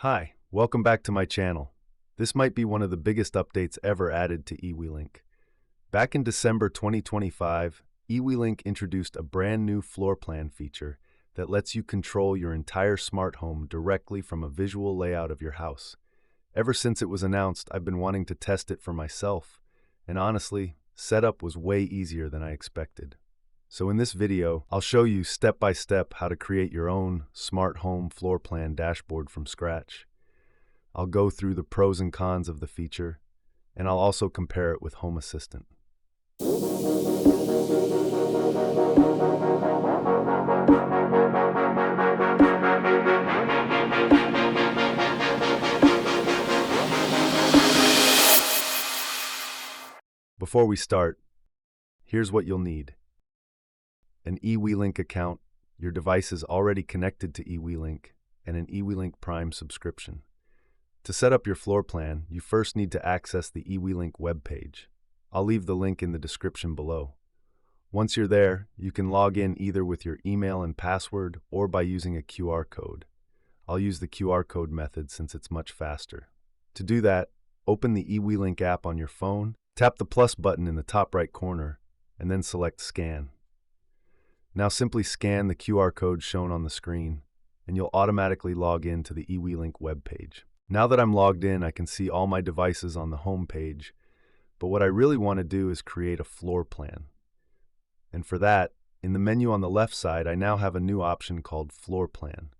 Hi, welcome back to my channel. This might be one of the biggest updates ever added to eWeLink. Back in December 2025, eWeLink introduced a brand new floor plan feature that lets you control your entire smart home directly from a visual layout of your house. Ever since it was announced, I've been wanting to test it for myself, and honestly, setup was way easier than I expected. So in this video, I'll show you step by step how to create your own smart home floor plan dashboard from scratch. I'll go through the pros and cons of the feature, and I'll also compare it with Home Assistant. Before we start, here's what you'll need. An eWeLink account, your device is already connected to eWeLink, and an eWeLink Prime subscription. To set up your floor plan, you first need to access the eWeLink webpage. I'll leave the link in the description below. Once you're there, you can log in either with your email and password or by using a QR code. I'll use the QR code method since it's much faster. To do that, open the eWeLink app on your phone, tap the plus button in the top right corner, and then select Scan. Now simply scan the QR code shown on the screen, and you'll automatically log in to the eWeLink webpage. Now that I'm logged in, I can see all my devices on the home page, but what I really want to do is create a floor plan. And for that, in the menu on the left side, I now have a new option called Floor Plan.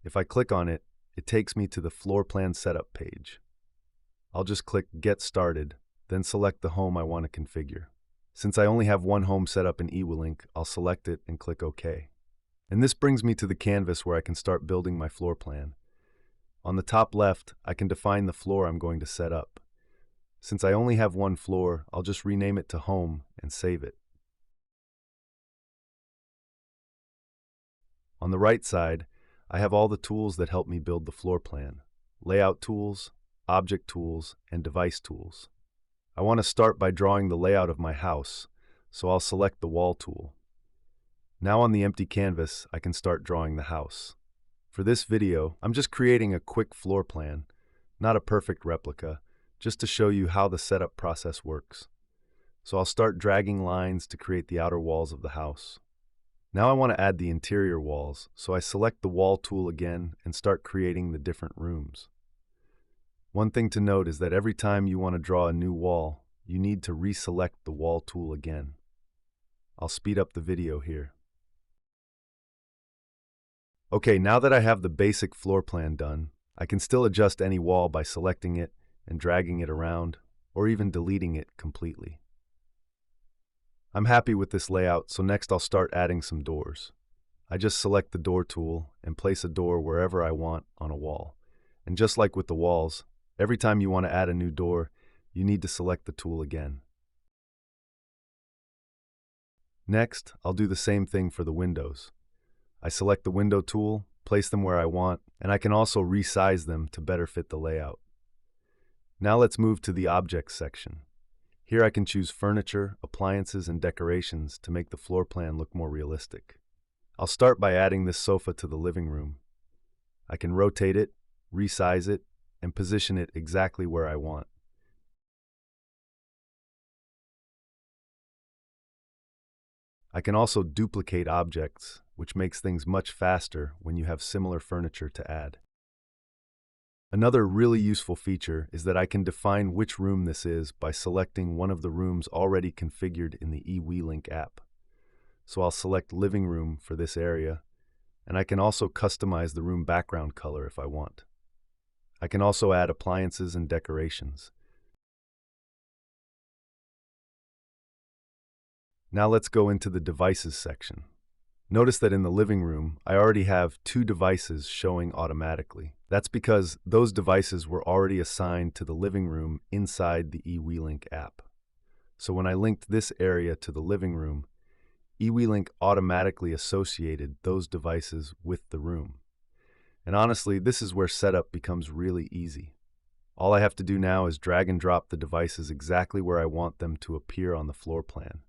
If I click on it, it takes me to the floor plan setup page. I'll just click Get Started, then select the home I want to configure. Since I only have one home set up in eWeLink, I'll select it and click OK. And this brings me to the canvas where I can start building my floor plan. On the top left, I can define the floor I'm going to set up. Since I only have one floor, I'll just rename it to Home and save it. On the right side, I have all the tools that help me build the floor plan: layout tools, object tools, and device tools. I want to start by drawing the layout of my house, so I'll select the Wall tool. Now on the empty canvas, I can start drawing the house. For this video, I'm just creating a quick floor plan, not a perfect replica, just to show you how the setup process works. So I'll start dragging lines to create the outer walls of the house. Now I want to add the interior walls, so I select the Wall tool again and start creating the different rooms. One thing to note is that every time you want to draw a new wall, you need to reselect the Wall tool again. I'll speed up the video here. Okay, now that I have the basic floor plan done, I can still adjust any wall by selecting it and dragging it around, or even deleting it completely. I'm happy with this layout, so next I'll start adding some doors. I just select the Door tool and place a door wherever I want on a wall. And just like with the walls, every time you want to add a new door, you need to select the tool again. Next, I'll do the same thing for the windows. I select the Window tool, place them where I want, and I can also resize them to better fit the layout. Now let's move to the Objects section. Here I can choose furniture, appliances, and decorations to make the floor plan look more realistic. I'll start by adding this sofa to the living room. I can rotate it, resize it, and position it exactly where I want. I can also duplicate objects, which makes things much faster when you have similar furniture to add. Another really useful feature is that I can define which room this is by selecting one of the rooms already configured in the eWeLink app. So I'll select Living Room for this area, and I can also customize the room background color if I want. I can also add appliances and decorations. Now let's go into the Devices section. Notice that in the living room, I already have 2 devices showing automatically. That's because those devices were already assigned to the living room inside the eWeLink app. So when I linked this area to the living room, eWeLink automatically associated those devices with the room. And honestly, this is where setup becomes really easy. All I have to do now is drag and drop the devices exactly where I want them to appear on the floor plan.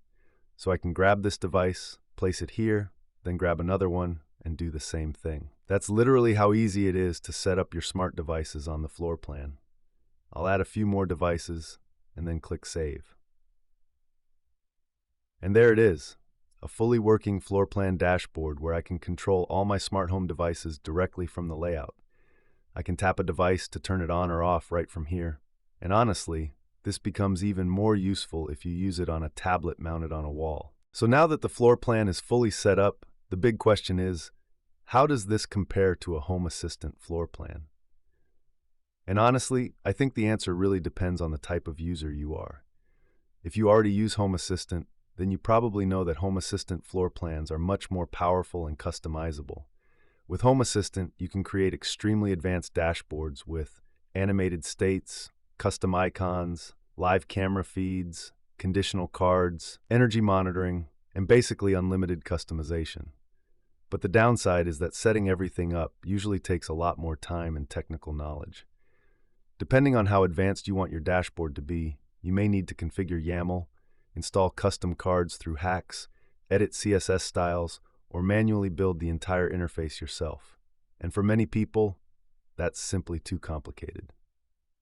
So I can grab this device, place it here, then grab another one, and do the same thing. That's literally how easy it is to set up your smart devices on the floor plan. I'll add a few more devices and then click Save. And there it is, a fully working floor plan dashboard where I can control all my smart home devices directly from the layout. I can tap a device to turn it on or off right from here. And honestly, this becomes even more useful if you use it on a tablet mounted on a wall. So now that the floor plan is fully set up, the big question is, how does this compare to a Home Assistant floor plan? And honestly, I think the answer really depends on the type of user you are. If you already use Home Assistant, then you probably know that Home Assistant floor plans are much more powerful and customizable. With Home Assistant, you can create extremely advanced dashboards with animated states, custom icons, live camera feeds, conditional cards, energy monitoring, and basically unlimited customization. But the downside is that setting everything up usually takes a lot more time and technical knowledge. Depending on how advanced you want your dashboard to be, you may need to configure YAML, install custom cards through hacks, edit CSS styles, or manually build the entire interface yourself. And for many people, that's simply too complicated.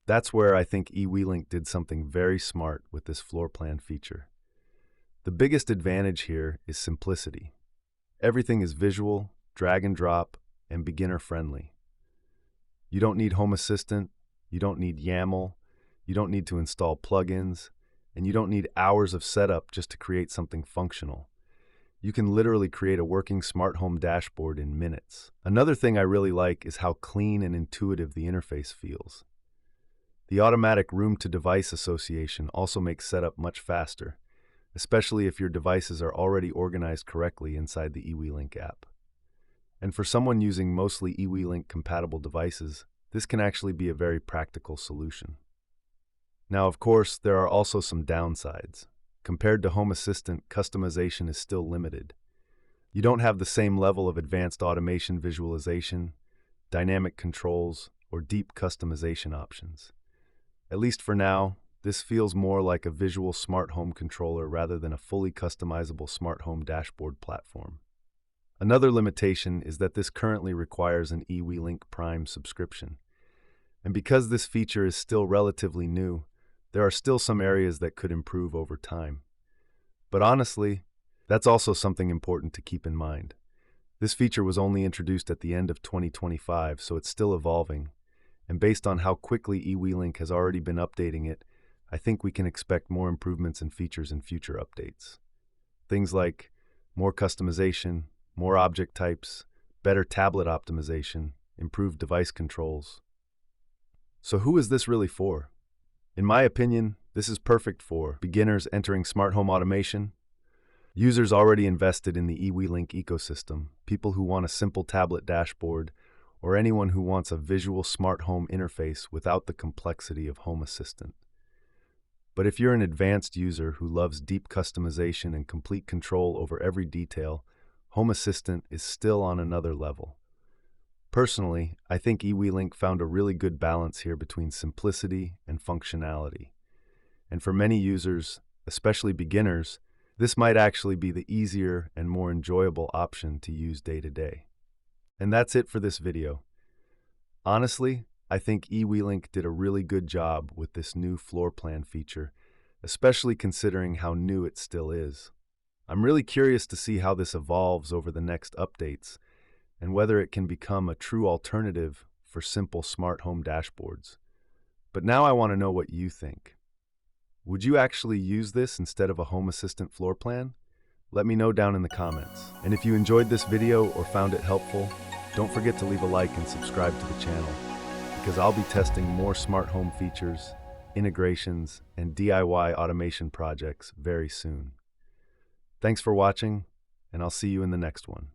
That's where I think eWeLink did something very smart with this floor plan feature. The biggest advantage here is simplicity. Everything is visual, drag and drop, and beginner-friendly. You don't need Home Assistant, you don't need YAML, you don't need to install plugins, and you don't need hours of setup just to create something functional. You can literally create a working smart home dashboard in minutes. Another thing I really like is how clean and intuitive the interface feels. The automatic room-to-device association also makes setup much faster, especially if your devices are already organized correctly inside the eWeLink app. And for someone using mostly eWeLink-compatible devices, this can actually be a very practical solution. Now, of course, there are also some downsides. Compared to Home Assistant, customization is still limited. You don't have the same level of advanced automation visualization, dynamic controls, or deep customization options. At least for now, this feels more like a visual smart home controller rather than a fully customizable smart home dashboard platform. Another limitation is that this currently requires an eWeLink Prime subscription. And because this feature is still relatively new, there are still some areas that could improve over time. But honestly, that's also something important to keep in mind. This feature was only introduced at the end of 2025, so it's still evolving. And based on how quickly eWeLink has already been updating it, I think we can expect more improvements and features in future updates. Things like more customization, more object types, better tablet optimization, improved device controls. So who is this really for? In my opinion, this is perfect for beginners entering smart home automation, users already invested in the eWeLink ecosystem, people who want a simple tablet dashboard, or anyone who wants a visual smart home interface without the complexity of Home Assistant. But if you're an advanced user who loves deep customization and complete control over every detail, Home Assistant is still on another level. Personally, I think eWeLink found a really good balance here between simplicity and functionality. And for many users, especially beginners, this might actually be the easier and more enjoyable option to use day to day. And that's it for this video. Honestly, I think eWeLink did a really good job with this new floor plan feature, especially considering how new it still is. I'm really curious to see how this evolves over the next updates and whether it can become a true alternative for simple smart home dashboards. But now I want to know what you think. Would you actually use this instead of a Home Assistant floor plan? Let me know down in the comments. And if you enjoyed this video or found it helpful, don't forget to leave a like and subscribe to the channel, because I'll be testing more smart home features, integrations, and DIY automation projects very soon. Thanks for watching, and I'll see you in the next one.